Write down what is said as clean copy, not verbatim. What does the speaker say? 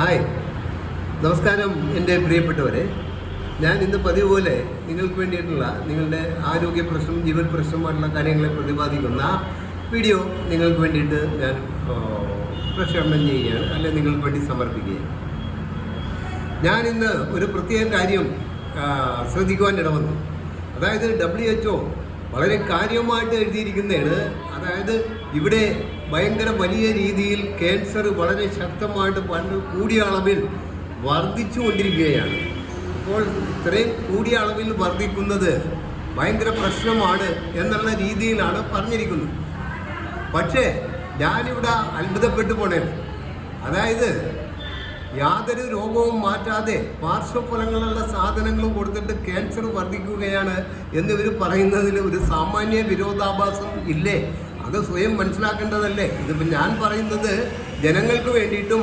Hi, നമസ്കാരം എൻ്റെ പ്രിയപ്പെട്ടവരെ. ഞാൻ ഇന്ന് പതിവ് പോലെ നിങ്ങൾക്ക് വേണ്ടിയിട്ടുള്ള നിങ്ങളുടെ ആരോഗ്യ പ്രശ്നം, ജീവൻ പ്രശ്നമായിട്ടുള്ള കാര്യങ്ങളെ പ്രതിപാദിക്കുന്ന വീഡിയോ നിങ്ങൾക്ക് വേണ്ടിയിട്ട് ഞാൻ പ്രക്ഷേപണം ചെയ്യുകയാണ്, അല്ലെങ്കിൽ നിങ്ങൾക്ക് വേണ്ടി സമർപ്പിക്കുകയാണ്. ഞാൻ ഇന്ന് ഒരു പ്രത്യേക കാര്യം ശ്രദ്ധിക്കുവാൻ ഇടവന്നു. അതായത് WHO വളരെ കാര്യമായിട്ട് എഴുതിയിരിക്കുന്നതാണ്. അതായത് ഇവിടെ ഭയങ്കര വലിയ രീതിയിൽ ക്യാൻസർ വളരെ ശക്തമായിട്ട് കൂടിയ അളവിൽ വർദ്ധിച്ചു കൊണ്ടിരിക്കുകയാണ്. അപ്പോൾ ഇത്രയും കൂടിയ അളവിൽ വർദ്ധിക്കുന്നത് ഭയങ്കര പ്രശ്നമാണ് എന്നുള്ള രീതിയിലാണ് പറഞ്ഞിരിക്കുന്നത്. പക്ഷേ ഞാനിവിടെ അത്ഭുതപ്പെട്ടു പോണേണ്. അതായത് യാതൊരു രോഗവും മാറ്റാതെ പാർശ്വഫലങ്ങളുള്ള സാധനങ്ങളും കൊടുത്തിട്ട് ക്യാൻസർ വർദ്ധിക്കുകയാണ് എന്നിവർ പറയുന്നതിൽ ഒരു സാമാന്യ വിരോധാഭാസം ഇല്ലേ? അത് സ്വയം മനസ്സിലാക്കേണ്ടതല്ലേ? ഇതിപ്പോൾ ഞാൻ പറയുന്നത് ജനങ്ങൾക്ക് വേണ്ടിയിട്ടും